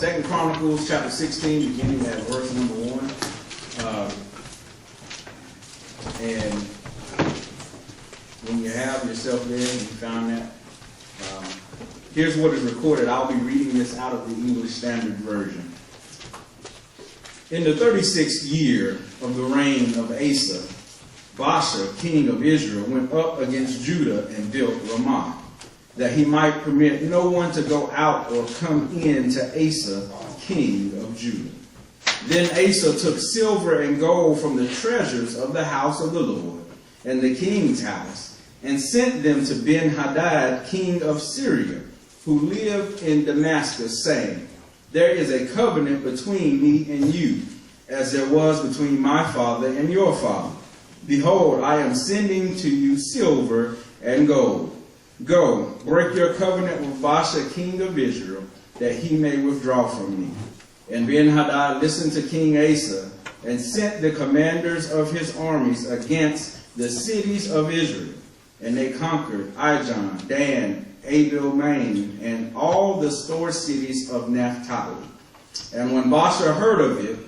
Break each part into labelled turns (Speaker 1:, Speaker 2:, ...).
Speaker 1: 2 Chronicles chapter 16, beginning at verse number 1. And when you have yourself there and you found that, here's what is recorded. I'll be reading this out of the English Standard Version. In the 36th year of the reign of Asa, Baasha, king of Israel, went up against Judah and built Ramah, that he might permit no one to go out or come in to Asa, king of Judah. Then Asa took silver and gold from the treasures of the house of the Lord and the king's house, and sent them to Ben-Hadad, king of Syria, who lived in Damascus, saying, There is a covenant between me and you, as there was between my father and your father. Behold, I am sending to you silver and gold. Go, break your covenant with Baasha, king of Israel, that he may withdraw from me. And Ben-Hadad listened to King Asa, and sent the commanders of his armies against the cities of Israel. And they conquered Ijon, Dan, Abel-Maim, and all the store cities of Naphtali. And when Baasha heard of it,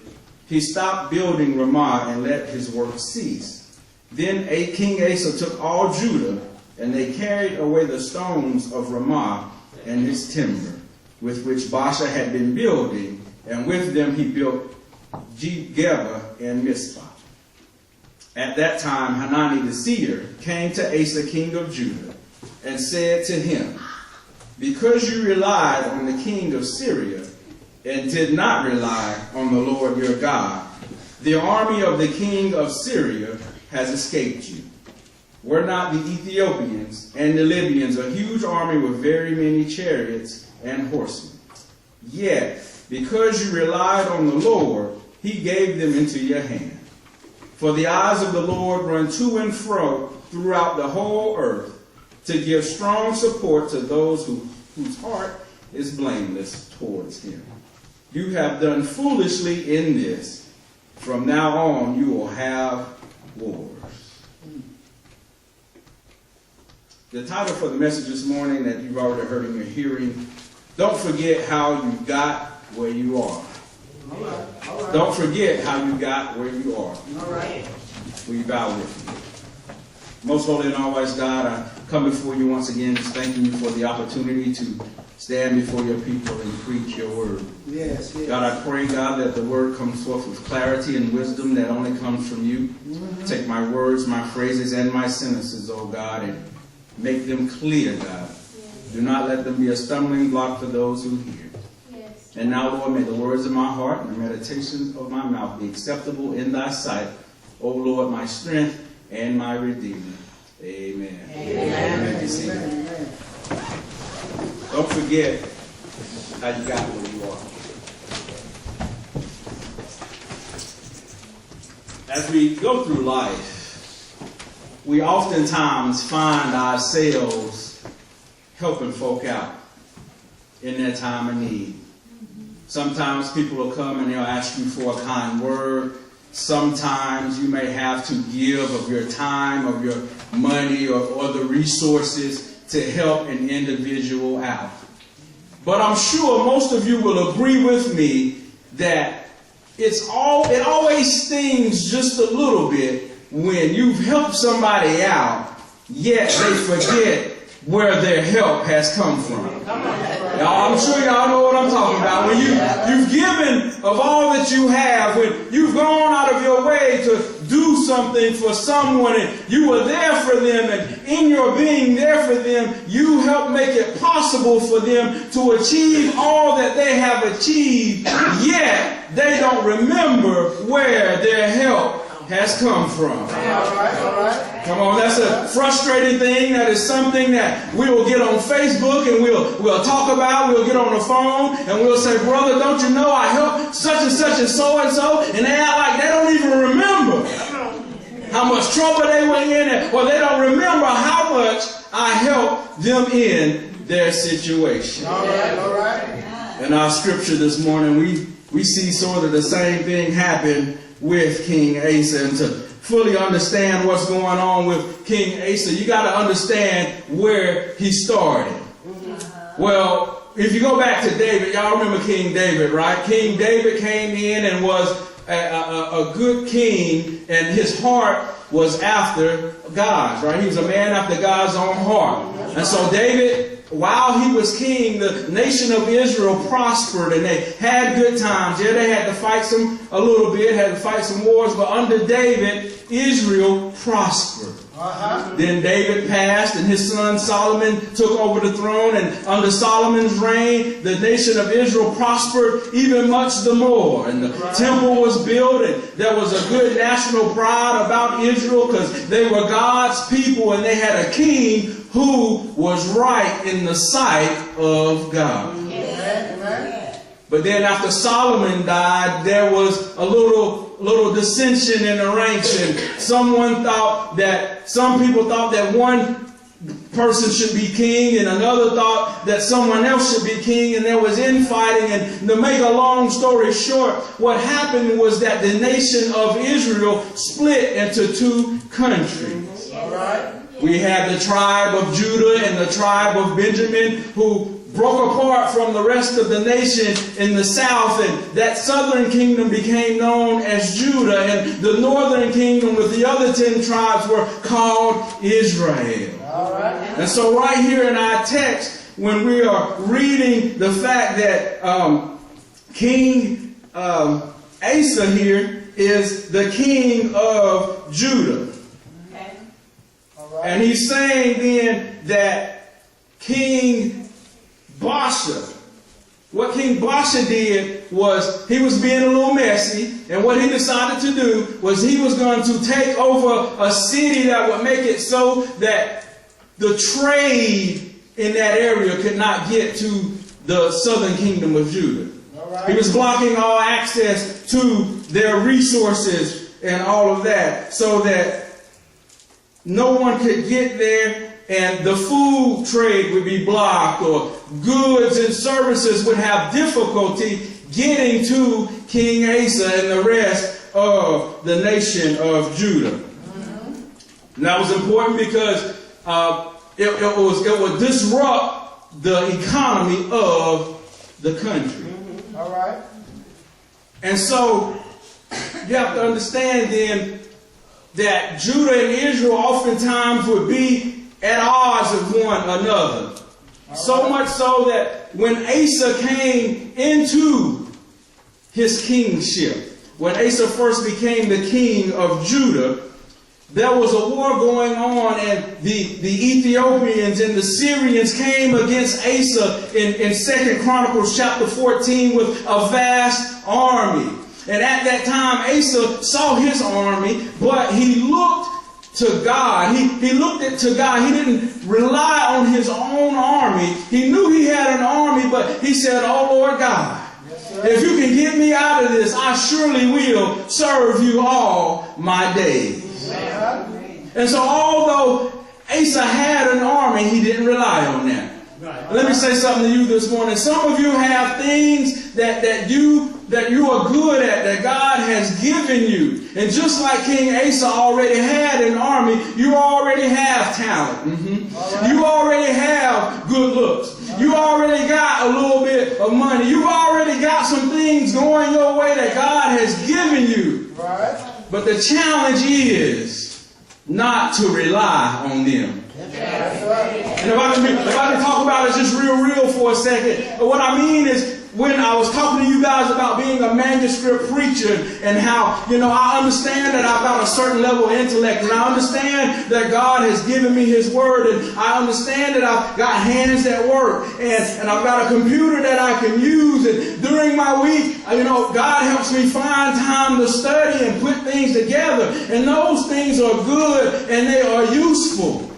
Speaker 1: he stopped building Ramah and let his work cease. Then King Asa took all Judah, and they carried away the stones of Ramah and its timber, with which Baasha had been building, and with them he built Geba and Mizpah. At that time Hanani the seer came to Asa, king of Judah, and said to him, Because you relied on the king of Syria, and did not rely on the Lord your God, the army of the king of Syria has escaped you. Were not the Ethiopians and the Libyans a huge army with very many chariots and horsemen? Yet, because you relied on the Lord, he gave them into your hand. For the eyes of the Lord run to and fro throughout the whole earth, to give strong support to those whose heart is blameless towards him. You have done foolishly in this. From now on you will have wars. The title for the message this morning that you've already heard in your hearing, Don't Forget How You Got Where You Are.
Speaker 2: All right.
Speaker 1: Don't forget how you got where you are.
Speaker 2: All right.
Speaker 1: Will you bow with me? Most holy and always God, I come before you once again just thanking you for the opportunity to stand before your people and preach your word.
Speaker 2: Yes, yes.
Speaker 1: God, I pray, God, that the word comes forth with clarity and wisdom that only comes from you.
Speaker 2: Mm-hmm.
Speaker 1: Take my words, my phrases, and my sentences, oh God, and make them clear, God.
Speaker 3: Yes.
Speaker 1: Do not let them be a stumbling block for those who hear.
Speaker 3: Yes.
Speaker 1: And now, Lord, may the words of my heart and the meditations of my mouth be acceptable in thy sight, O Lord, my strength and my redeemer. Amen.
Speaker 2: Amen.
Speaker 1: Amen. Don't forget how you got where you are. As we go through life, we oftentimes find ourselves helping folk out in their time of need. Sometimes people will come and they'll ask you for a kind word. Sometimes you may have to give of your time, of your money, or the resources to help an individual out. But I'm sure most of you will agree with me that it always stings just a little bit when you've helped somebody out, yet they forget where their help has come from. I'm sure y'all know what I'm talking about. When you've given of all that you have, when you've gone out of your way to do something for someone, and you were there for them, and in your being there for them, you help make it possible for them to achieve all that they have achieved, yet they don't remember where their help has come from.
Speaker 2: All right.
Speaker 1: Come on, that's a frustrating thing. That is something that we will get on Facebook and we'll talk about. We'll get on the phone and we'll say, brother, don't you know I helped such and so, and they act like they don't even remember how much trouble they were in, or they don't remember how much I helped them in their situation.
Speaker 2: All right.
Speaker 1: In our scripture this morning, we see sort of the same thing happen with King Asa. And to fully understand what's going on with King Asa, you got to understand where he started. Well, if you go back to David, y'all remember King David, right? King David came in and was a good king, and his heart was after God, right? He was a man after God's own heart. And so David, while he was king, the nation of Israel prospered and they had good times. Yeah, they had to fight a little bit, had to fight some wars, but under David, Israel prospered. Then David passed and his son Solomon took over the throne, and under Solomon's reign the nation of Israel prospered even much the more, and the temple was built, and there was a good national pride about Israel because they were God's people and they had a king who was right in the sight of God. But then after Solomon died, there was a little dissension in the ranks, and some people thought that one person should be king, and another thought that someone else should be king, and there was infighting. And to make a long story short, what happened was that the nation of Israel split into two countries. All right. We had the tribe of Judah and the tribe of Benjamin, who broke apart from the rest of the nation in the south, and that southern kingdom became known as Judah, and the northern kingdom with the other 10 tribes were called Israel. All right. And so right here in our text, when we are reading the fact that King Asa here is the king of Judah. Okay. All right. And he's saying then that King Baasha, what King Baasha did was he was being a little messy, and what he decided to do was he was going to take over a city that would make it so that the trade in that area could not get to the southern kingdom of Judah. Right. He was blocking all access to their resources and all of that, so that no one could get there. And the food trade would be blocked, or goods and services would have difficulty getting to King Asa and the rest of the nation of Judah. And that was important because it would disrupt the economy of the country. All right. And so you have to understand then that Judah and Israel oftentimes would be at odds with one another. So much so that when Asa came into his kingship, when Asa first became the king of Judah, there was a war going on, and the Ethiopians and the Syrians came against Asa in 2 Chronicles chapter 14 with a vast army. And at that time, Asa saw his army, but he looked to God. He looked to God. He didn't rely on his own army. He knew he had an army, but he said, "Oh Lord God, if you can get me out of this, I surely will serve you all my days." And so although Asa had an army, he didn't rely on that. Let me say something to you this morning. Some of you have things that you are good at, that God has given you. And just like King Asa already had an army, you already have talent. You already have good looks. You already got a little bit of money. You already got some things going your way that God has given you. But the challenge is not to rely on them. And if I can talk about it just real for a second, what I mean is, when I was talking to you guys about being a manuscript preacher and how, I understand that I've got a certain level of intellect, and I understand that God has given me His Word, and I understand that I've got hands that work, and I've got a computer that I can use, and during my week, God helps me find time to study and put things together, and those things are good and they are useful.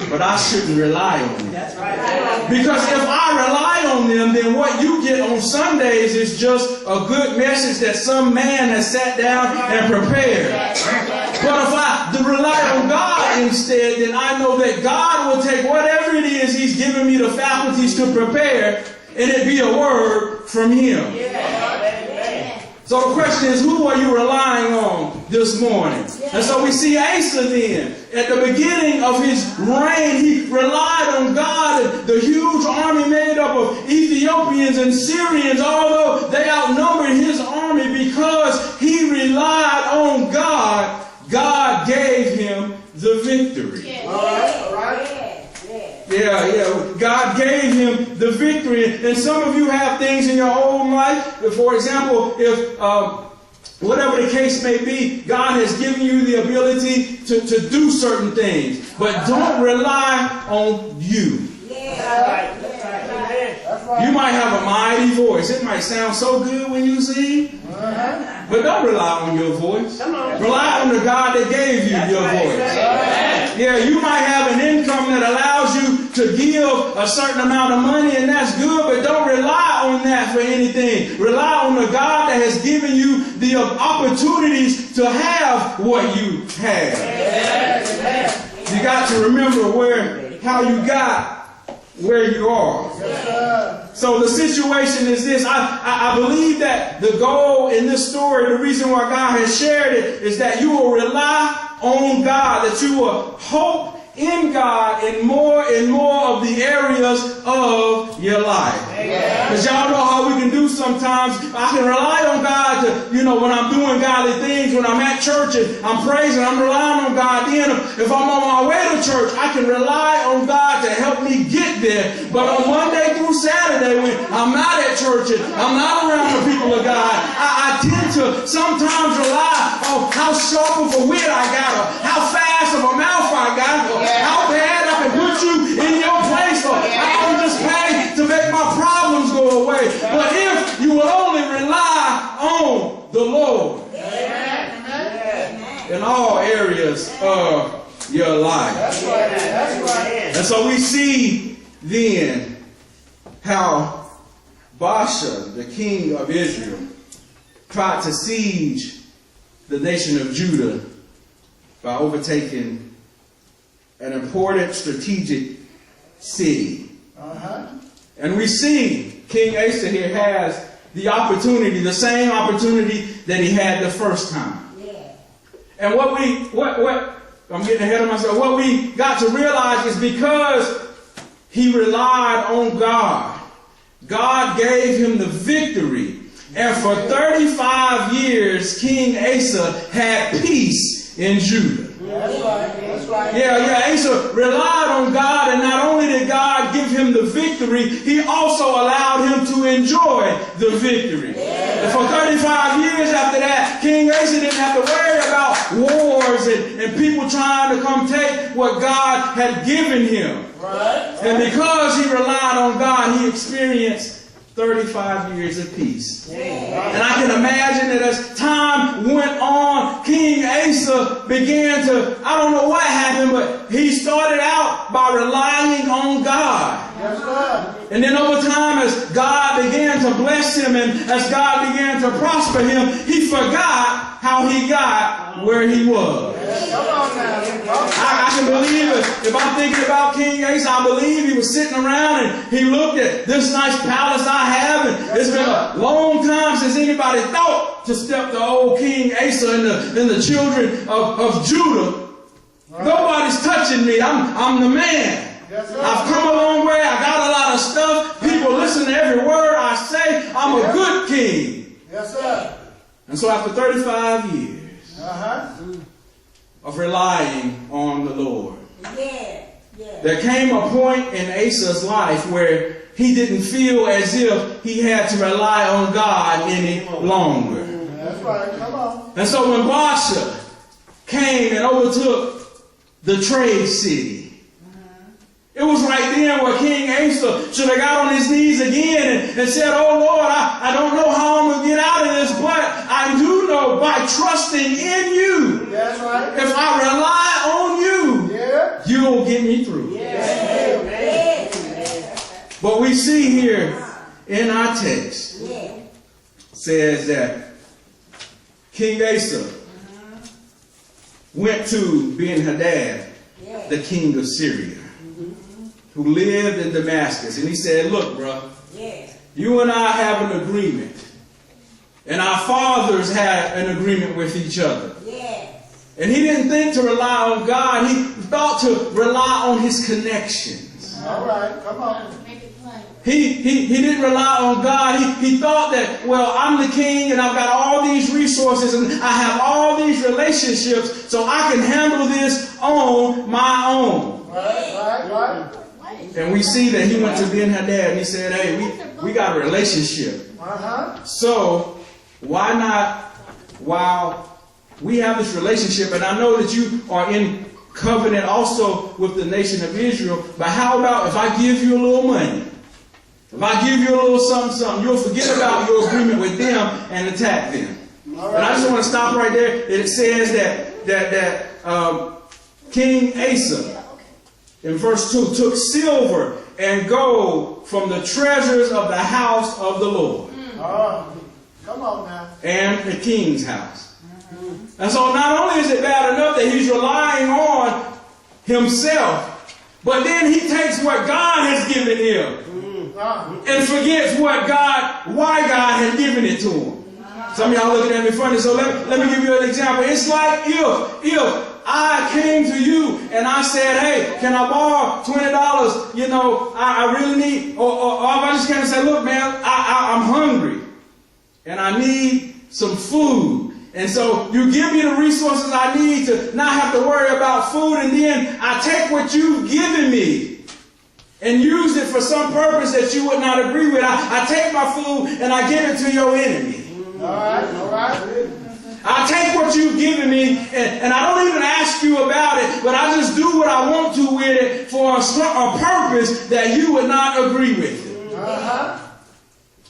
Speaker 1: But I shouldn't rely on them. That's right. Because if I rely on them, then what you get on Sundays is just a good message that some man has sat down and prepared. But if I rely on God instead, then I know that God will take whatever it is He's given me the faculties to prepare, and it be a word from Him. So the question is, who are you relying on this morning? And so we see Asa then. At the beginning of his reign, he relied on God, and the huge army made up of Ethiopians and Syrians, although they outnumbered his army, because he relied on God, God gave him the victory.
Speaker 2: All right, all right.
Speaker 1: Yeah. God gave him the victory. And some of you have things in your own life. For example, if whatever the case may be, God has given you the ability to do certain things. But don't rely on you. You might have a mighty voice. It might sound so good when you sing. But don't rely on your voice. Rely on the God that gave you your voice. Yeah, you might have an income that allows you to give a certain amount of money, and that's good, but don't rely on that for anything. Rely on the God that has given you the opportunities to have what you have. You got to remember how you got where you are. So the situation is this. I believe that the goal in this story, the reason why God has shared it, is that you will rely on God, that you will hope in God in more and more of the areas of your life. Because y'all know how we can do sometimes. I can rely on God to, when I'm doing godly things, when I'm at church and I'm praising, I'm relying on God. Then if I'm on my way to church, I can rely on God to help me get there. But on Monday through Saturday, when I'm not at church and I'm not around the people of God, I tend to sometimes rely on how sharp of a wit I got, or how fast of a mouth I got, or how bad I can put you in your place, or I can just pay to make my problems go away. But if you will only rely on the Lord in all areas of your life.
Speaker 2: That's right.
Speaker 1: And so we see then how Baasha, the king of Israel, tried to siege the nation of Judah by overtaking an important strategic city. And we see King Asa here has the opportunity, the same opportunity that he had the first time. And what I'm getting ahead of myself, what we got to realize is because he relied on God, God gave him the victory. And for 35 years, King Asa had peace in Judah.
Speaker 2: That's right.
Speaker 1: Yeah, Asa relied on God, and not only did God give him the victory, he also allowed him to enjoy the victory. And for 35 years after that, King Asa didn't have to worry about wars and people trying to come take what God had given him. And because he relied on God, he experienced 35 years of peace. And I can imagine that as time went on, King Asa began to, I don't know what happened, but he started out by relying on God. And then over time, as God began to bless him and as God began to prosper him, he forgot how he got where he was. I can believe it. If I'm thinking about King Asa, I believe he was sitting around and he looked at this nice palace I have, and it's been a long time since anybody thought to step to old King Asa and the children of Judah. Nobody's touching me. I'm the man. I've come a long way. I got a lot of stuff. People listen to every word I say. I'm a good king. And so after 35 years of relying on the Lord, there came a point in Asa's life where he didn't feel as if he had to rely on God any longer.
Speaker 2: Come on.
Speaker 1: And so when Baasha came and overtook the trade city, it was right then where King Asa should have got on his knees again and said, "Oh Lord, I don't know how I'm going to get out of this, but I do know by trusting in you, if I rely on you, you'll get me through." But we see here in our text, says that King Asa went to Ben-Hadad, the king of Syria, who lived in Damascus. And he said, "Look, bro, you and I have an agreement. And our fathers had an agreement with each other." And he didn't think to rely on God. He thought to rely on his connections.
Speaker 2: All right, come on.
Speaker 1: He didn't rely on God. He thought that, well, I'm the king and I've got all these resources and I have all these relationships, so I can handle this on my own.
Speaker 2: Right.
Speaker 1: And we see that he went to Ben-Hadad and he said, hey, we got a relationship. So why not, while we have this relationship, and I know that you are in covenant also with the nation of Israel, but how about if I give you a little money? If I give you a little something, you'll forget about your agreement with them and attack them. And I just want to stop right there. It says that King Asa, in verse 2, took silver and gold from the treasures of the house of the Lord.
Speaker 2: Come on now.
Speaker 1: And the king's house. And so not only is it bad enough that he's relying on himself, but then he takes what God has given him and forgets why God had given it to him. Some of y'all looking at me funny, so let me give you an example. It's like if I came to you and I said, hey, can I borrow $20? You know, I really need, or if I just came and say, look, man, I'm hungry and I need some food. And so you give me the resources I need to not have to worry about food, and then I take what you've given me and use it for some purpose that you would not agree with. I take my food and I give it to your enemy.
Speaker 2: All right.
Speaker 1: I take what you've given me and I don't even ask you about it, but I just do what I want to with it for a purpose that you would not agree with.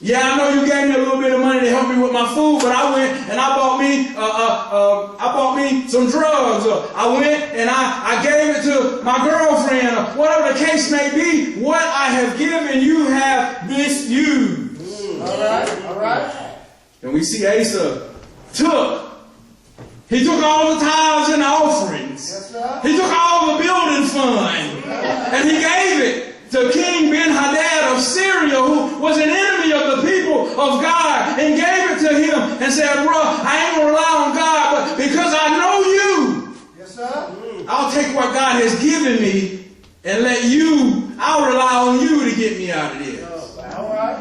Speaker 1: Yeah, I know you gave me a little bit of money to help me with my food, but I went and I bought me some drugs. Or I went and I gave it to my girlfriend, or whatever the case may be. What I have given you have misused.
Speaker 2: All right.
Speaker 1: And we see Asa took all the tithes and offerings.
Speaker 2: Yes, sir.
Speaker 1: He took all the building fund and he gave it to King Ben-Hadad of Syria, who was an enemy of the people of God, and gave it to him and said, bro, I ain't going to rely on God, but because I know you,
Speaker 2: yes, sir.
Speaker 1: I'll take what God has given me and I'll rely on you to get me out of this.
Speaker 2: All right.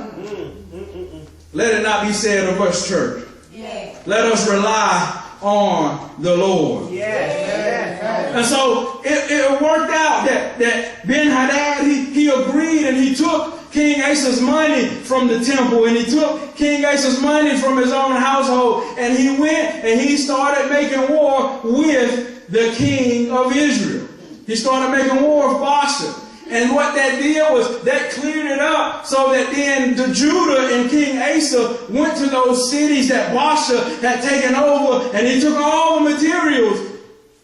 Speaker 1: Let it not be said of us, church.
Speaker 3: Yeah.
Speaker 1: Let us rely on the Lord.
Speaker 2: Yes.
Speaker 1: And so it worked out that Ben-Hadad, he agreed and he took King Asa's money from the temple, and he took King Asa's money from his own household, and he went and he started making war with the king of Israel. He started making war with Baasha. And what that did was that cleared it up so that then the Judah and King Asa went to those cities that Baasha had taken over, and he took all the materials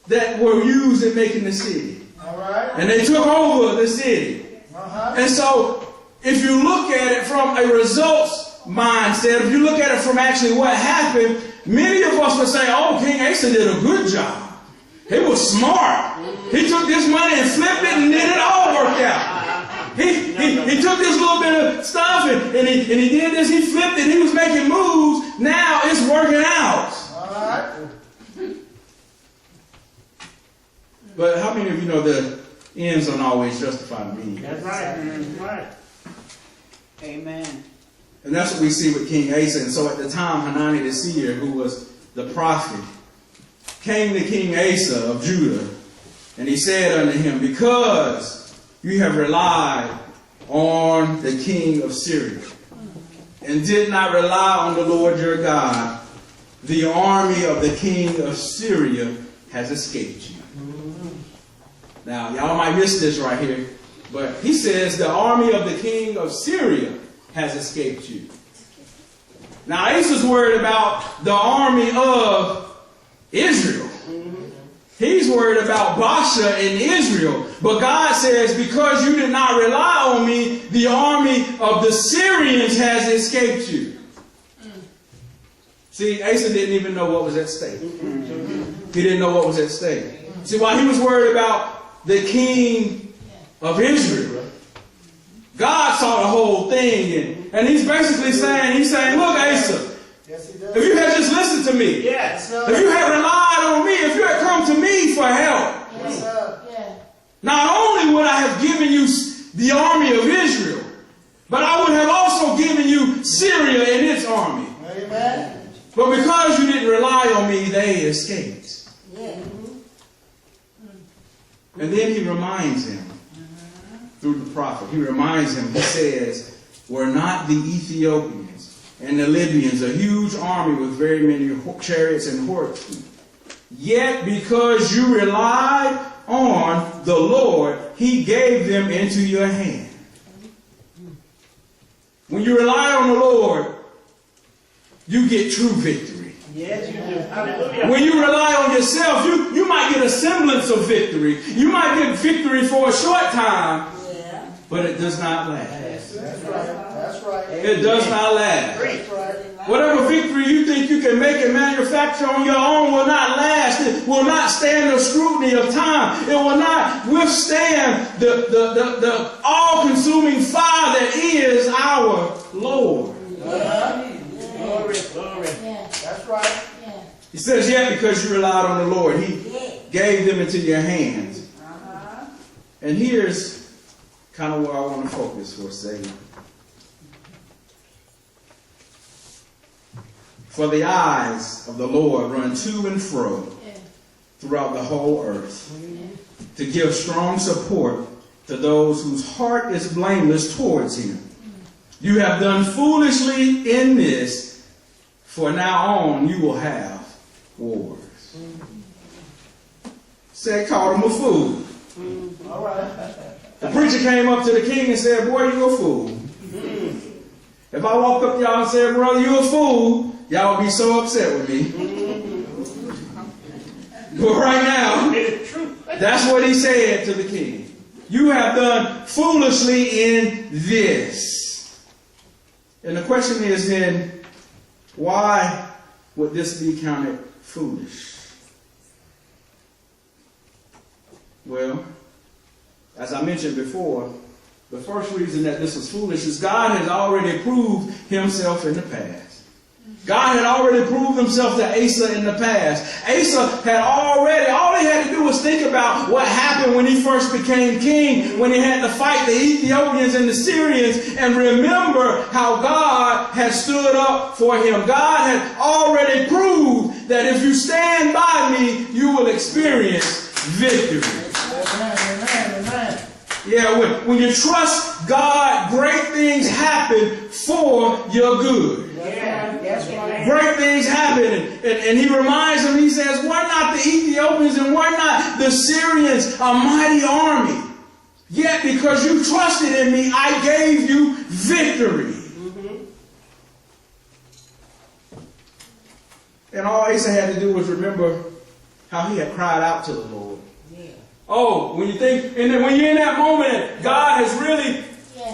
Speaker 1: that were used in making the city.
Speaker 2: All right.
Speaker 1: And they took over the city. And so if you look at it from a results mindset, if you look at it from actually what happened, many of us would say, oh, King Asa did a good job. He was smart. He took this money and flipped it and then it all worked out. He took this little bit of stuff and he did this, he flipped it, he was making moves. Now it's working out.
Speaker 2: All right.
Speaker 1: But how many of you know the ends don't always justify the means?
Speaker 2: That's right. That's right.
Speaker 3: Amen.
Speaker 1: And that's what we see with King Asa. And so at the time, Hanani the seer, who was the prophet, came to King Asa of Judah, and he said unto him, because you have relied on the king of Syria, and did not rely on the Lord your God, the army of the king of Syria has escaped you. Now, y'all might miss this right here, but he says the army of the king of Syria has escaped you. Now, Asa's worried about the army of Israel. He's worried about Baasha and Israel. But God says, because you did not rely on me, the army of the Syrians has escaped you. See, Asa didn't even know what was at stake. He didn't know what was at stake. See, while he was worried about the king of Israel, God saw the whole thing. And he's basically saying, look, Asa,
Speaker 2: Yes, he does.
Speaker 1: if you had just listened to me,
Speaker 2: Yes, sir.
Speaker 1: if you had relied on me, if you had come to me for help,
Speaker 2: Yes, sir.
Speaker 3: Yeah.
Speaker 1: not only would I have given you the army of Israel. But I would have also given you Syria and its army.
Speaker 2: Amen.
Speaker 1: But because you didn't rely on me, they escaped.
Speaker 3: Yeah.
Speaker 1: And then he reminds him, through the prophet, he reminds him, he says, were not the Ethiopians and the Libyans a huge army with very many chariots and horsemen? Yet because you relied on the Lord, he gave them into your hand. When you rely on the Lord, you get true victory.
Speaker 2: Yes, you do. Hallelujah.
Speaker 1: When you rely on yourself, you might get a semblance of victory. You might get victory for a short time,
Speaker 3: Yeah.
Speaker 1: but it does not last.
Speaker 2: That's right. That's right.
Speaker 1: It does not last.
Speaker 2: That's right.
Speaker 1: Whatever victory you think you can make and manufacture on your own will not last. It will not stand the scrutiny of time. It will not withstand the all-consuming fire that is our Lord.
Speaker 2: Glory, glory. That's right.
Speaker 1: He says, yet because you relied on the Lord, he gave them into your hands. And here's kind of where I want to focus for a second. For the eyes of the Lord run to and fro throughout the whole earth to give strong support to those whose heart is blameless towards him. You have done foolishly in this, for now on you will have wars. Said, called him a fool.
Speaker 2: All right.
Speaker 1: The preacher came up to the king and said, boy, you a fool. If I walk up to y'all and say, brother, you a fool, y'all would be so upset with me. But right now, that's what he said to the king. You have done foolishly in this. And the question is then, why would this be counted foolish? Well, as I mentioned before, the first reason that this was foolish is God has already proved himself in the past. God had already proved himself to Asa in the past. Asa had already, all he had to do was think about what happened when he first became king, when he had to fight the Ethiopians and the Syrians, and remember how God had stood up for him. God had already proved that if you stand by me, you will experience victory.
Speaker 2: Amen, amen, amen.
Speaker 1: Yeah, when you trust God, great things happen for your good.
Speaker 2: Yeah, that's right.
Speaker 1: Great things happen. And he reminds them, he says, were not the Ethiopians and were not the Syrians a mighty army? Yet because you trusted in me, I gave you victory. And all Asa had to do was remember how he had cried out to the Lord. Oh, when you think, and then when you're in that moment, God has really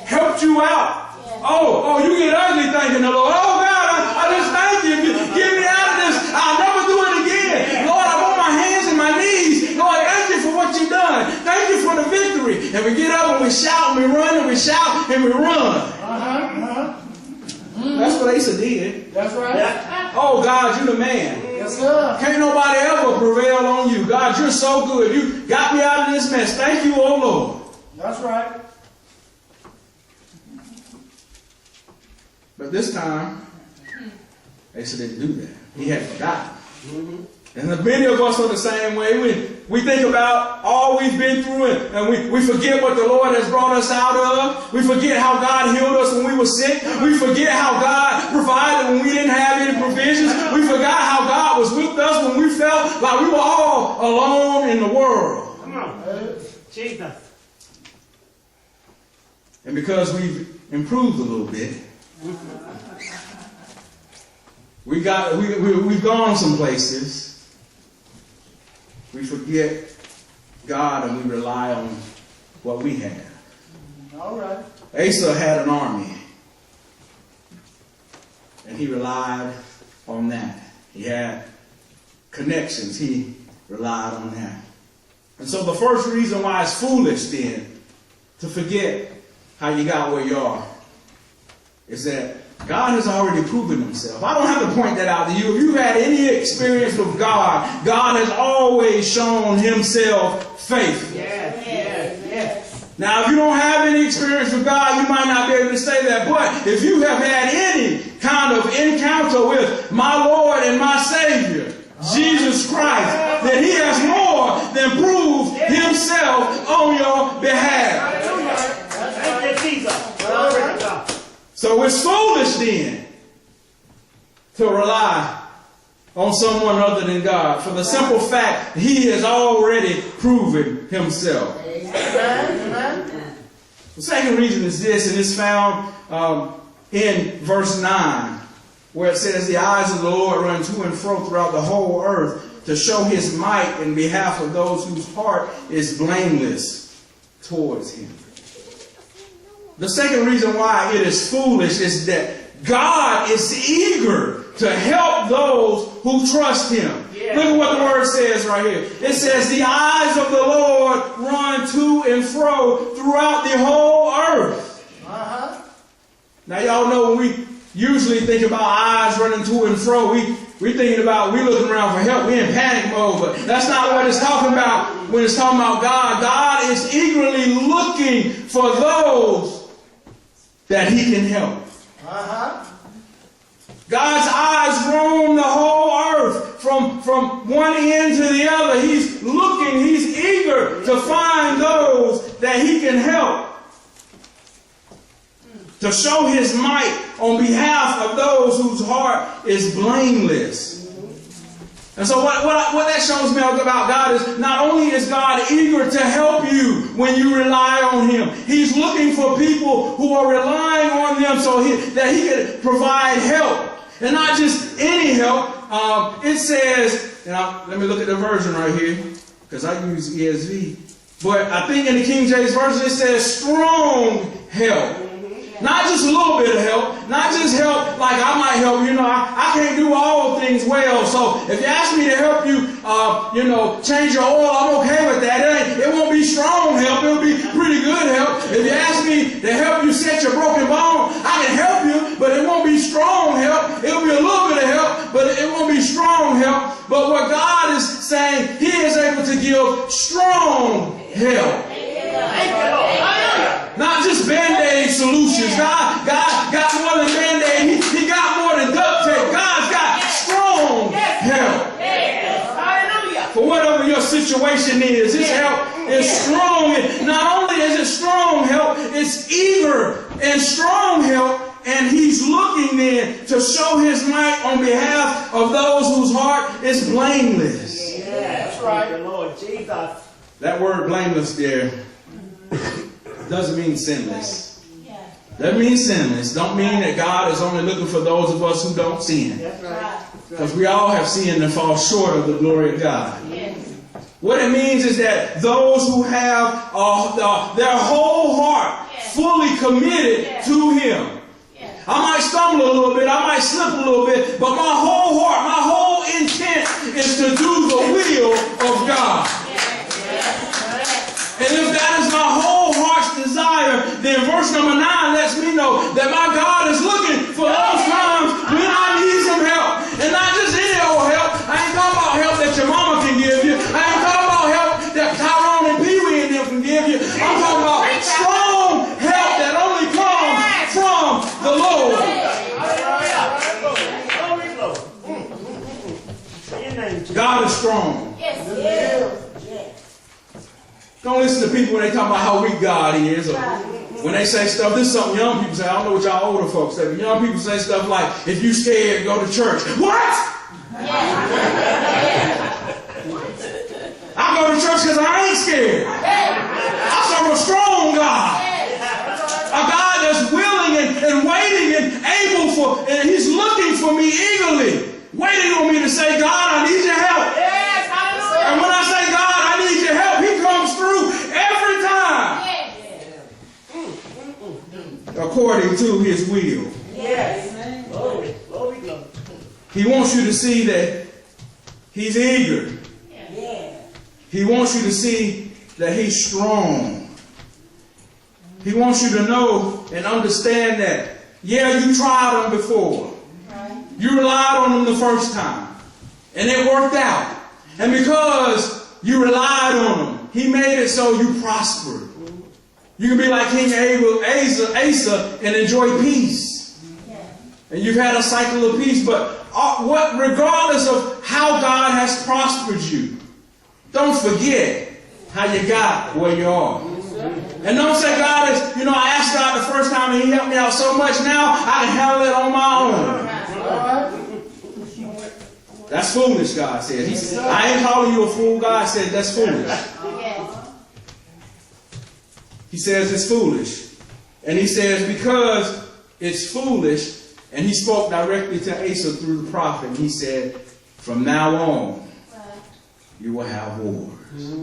Speaker 1: helped you out. Oh, you get ugly thanking the Lord. Oh, God, I just thank you. Get me out of this. I'll never do it again. Lord, I'm on my hands and my knees. Lord, thank you for what you've done. Thank you for the victory. And we get up and we shout and we run and we shout and we run. That's what Asa did.
Speaker 2: That's right.
Speaker 1: Oh, God, you're the man.
Speaker 2: Yes, sir.
Speaker 1: Can't nobody ever prevail on you. God, you're so good. You got me out of this mess. Thank you, oh Lord.
Speaker 2: That's right.
Speaker 1: But this time, Asa didn't do that. He had forgotten. And many of us are the same way. We think about all we've been through and we forget what the Lord has brought us out of. We forget how God healed us when we were sick. We forget how God provided when we didn't have any provisions. We forgot how God was with us when we felt like we were all alone in the world.
Speaker 2: Come on. Jesus.
Speaker 1: And because we've improved a little bit, we've gone some places. We forget God and we rely on what we have.
Speaker 2: All right.
Speaker 1: Asa had an army. And he relied on that. He had connections. He relied on that. And so the first reason why it's foolish then to forget how you got where you are is that God has already proven himself. I don't have to point that out to you. If you've had any experience with God, God has always shown himself faithful.
Speaker 2: Yes.
Speaker 1: Now, if you don't have any experience with God, you might not be able to say that. But if you have had any kind of encounter with my Lord and my Savior, Jesus Christ, then He has more than proved Himself on your behalf. So it's foolish then to rely on someone other than God, for the simple fact He has already proven Himself. The second reason is this, and it's found in verse 9, where it says, the eyes of the Lord run to and fro throughout the whole earth to show His might in behalf of those whose heart is blameless towards Him. The second reason why it is foolish is that God is eager to help those who trust Him. Yeah. Look at what the word says right here. It says, the eyes of the Lord run to and fro throughout the whole earth. Now y'all know when we usually think about eyes running to and fro, we're thinking about, we're looking around for help. We're in panic mode, but that's not what it's talking about when it's talking about God. God is eagerly looking for those that He can help. God's eyes roam the whole earth from one end to the other. He's looking, He's eager to find those that He can help, to show His might on behalf of those whose heart is blameless. And so what that shows me about God is, not only is God eager to help you when you rely on Him, He's looking for people who are relying on them so that He can provide help. And not just any help. It says, let me look at the version right here, because I use ESV. But I think in the King James Version it says strong help. Not just a little bit of help. Not just help like I might help. I can't do all things well. So if you ask me to help you, change your oil, I'm okay with that. It won't be strong help. It'll be pretty good help. If you ask me to help you set your broken bone, I can help you, but it won't be strong help. It'll be a little bit of help, but it won't be strong help. But what God is saying, He is able to give strong help. Not just Band-Aid solutions. God got more than Band-Aid. He got more than duct tape. God's got strong help. For whatever your situation is, His help is strong. Not only is it strong help, it's eager and strong help. And He's looking then to show His might on behalf of those whose heart is blameless.
Speaker 2: Yeah, that's right, Lord Jesus.
Speaker 1: That word blameless there doesn't mean sinless. That means sinless. Don't mean that God is only looking for those of us who don't sin.
Speaker 2: That's right.
Speaker 1: Because we all have sinned and fall short of the glory of God. What it means is that those who have their whole heart fully committed to Him. I might stumble a little bit, I might slip a little bit, but my whole heart, my whole intent is to do the will of God. And if that is my whole heart's desire, then verse number 9 lets me know that my God is looking for those times when I need some help. And not just any old help. I ain't talking about help that your mama can give you. I ain't talking about help that Tyrone and Pee Wee and them can give you. I'm talking about strong help that only comes from the Lord. God is strong. Don't listen to people when they talk about how weak God is. Or when they say stuff, this is something young people say. I don't know what y'all older folks say, but young people say stuff like, if you scared, go to church. What? I go to church because I ain't scared. I serve a strong God. A God that's willing and waiting and able for, and He's looking for me eagerly. Waiting on me to say, God, I need your help. And when I say, God, I need your help, He comes through every time. According to His will. He wants you to see that He's eager. He wants you to see that He's strong. He wants you to know and understand that, you tried Him before. You relied on Him the first time. And it worked out. And because you relied on Him, He made it so you prospered. You can be like King Asa and enjoy peace. And you've had a cycle of peace. But regardless of how God has prospered you, don't forget how you got where you are. And don't say, God is, I asked God the first time and He helped me out so much. Now I can handle it on my own. That's foolish, God said. He said, I ain't calling you a fool. God said, that's foolish. He says it's foolish. And He says, because it's foolish, and He spoke directly to Asa through the prophet, and He said, from now on, you will have wars.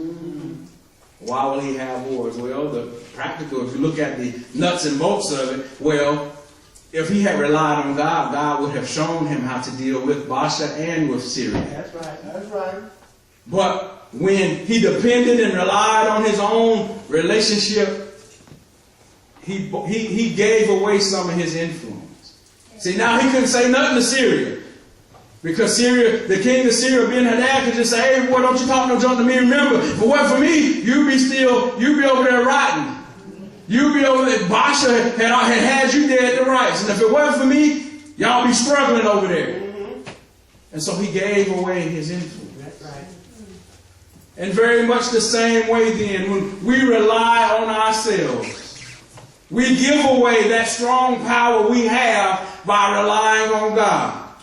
Speaker 1: Why will He have wars? Well, the practical, if you look at the nuts and bolts of it, well, if he had relied on God, God would have shown him how to deal with Baasha and with Syria.
Speaker 2: That's right. That's right.
Speaker 1: But when he depended and relied on his own relationship, he gave away some of his influence. See, now he couldn't say nothing to Syria. Because Syria, the king of Syria, Ben-Hadad, could just say, hey, boy, don't you talk no junk to me. Remember, if it wasn't for me, you'd be over there rotting. You'd be over there. Baasha had you dead to rights. And if it wasn't for me, y'all be struggling over there. And so he gave away his influence.
Speaker 2: That's right.
Speaker 1: And very much the same way then, when we rely on ourselves, we give away that strong power we have by relying on God.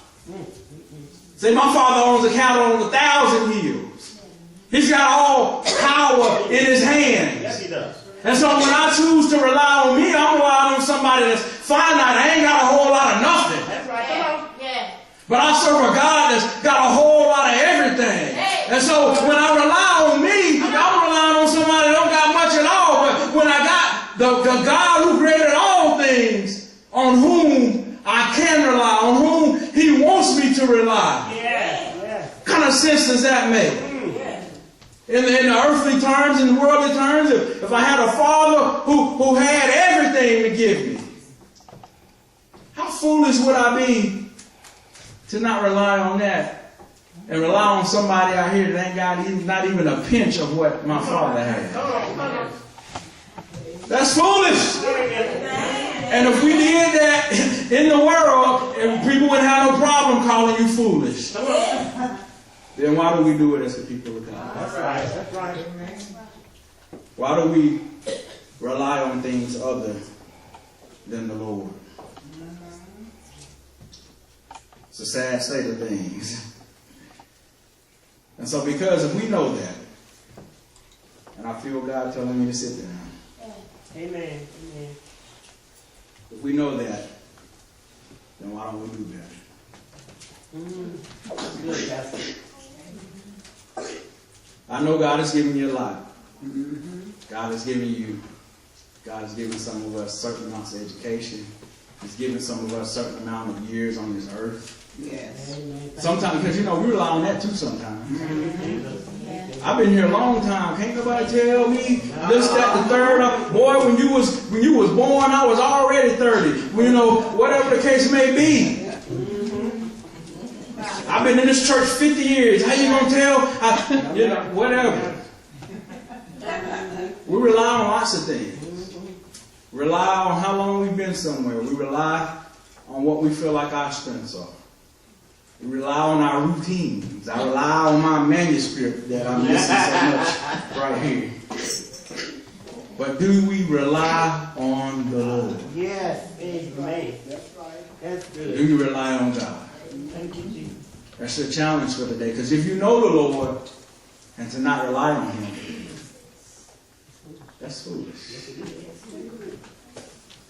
Speaker 1: Say, my father owns a cattle on 1,000 hills. He's got all power in his hands.
Speaker 2: Yes, he does.
Speaker 1: And so when I choose to rely on me, I'm relying on somebody that's finite. I ain't got a whole lot of nothing.
Speaker 2: That's right. Come on.
Speaker 3: Yeah.
Speaker 1: But I serve a God that's got a whole lot of everything. And so when I rely on me, I'm relying on somebody that don't got much at all. But when I got the God who created all things, on whom I can rely, on whom He wants me to rely.
Speaker 2: Yeah.
Speaker 1: What kind of sense does that make? In the earthly terms, in the worldly terms, if I had a father who had everything to give me, how foolish would I be to not rely on that and rely on somebody out here that ain't got not even a pinch of what my father had? That's foolish. And if we did that in the world, people wouldn't have no problem calling you foolish. Then why do we do it as the people of God?
Speaker 2: That's right. That's right.
Speaker 1: Why do we rely on things other than the Lord? It's a sad state of things. And so because if we know that, and I feel God telling me to sit down.
Speaker 2: Amen. Amen.
Speaker 1: If we know that, then why don't we do better?
Speaker 2: That's good, Pastor.
Speaker 1: I know God has given you a lot. God has given some of us certain amounts of education. He's given some of us certain amount of years on this earth.
Speaker 3: Yes.
Speaker 1: Sometimes, because we rely on that too sometimes. I've been here a long time. Can't nobody tell me this, that, the third. Boy, when you was born, I was already 30. Whatever the case may be. I've been in this church 50 years. How you gonna tell? Whatever. We rely on lots of things. Rely on how long we've been somewhere. We rely on what we feel like our strengths are. We rely on our routines. I rely on my manuscript that I'm missing so much right here. But do we rely on the Lord?
Speaker 2: Yes. Amen. That's right. That's good.
Speaker 1: Do you rely on God?
Speaker 2: Thank you, Jesus. That's
Speaker 1: a challenge for today. Because if you know the Lord and to not rely on Him, that's foolish.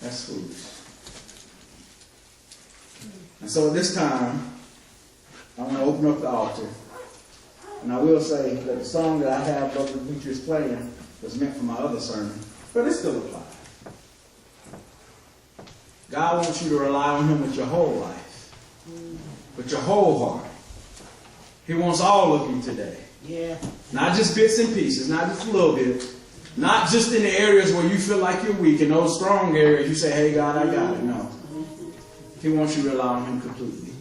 Speaker 1: That's foolish. And so at this time, I want to open up the altar. And I will say that the song that I have Brother Demetrius playing was meant for my other sermon, but it still applies. God wants you to rely on Him with your whole life, with your whole heart. He wants all of you today.
Speaker 2: Yeah.
Speaker 1: Not just bits and pieces, not just a little bit. Not just in the areas where you feel like you're weak. In those strong areas, you say, hey, God, I got it. No. He wants you to rely on Him completely.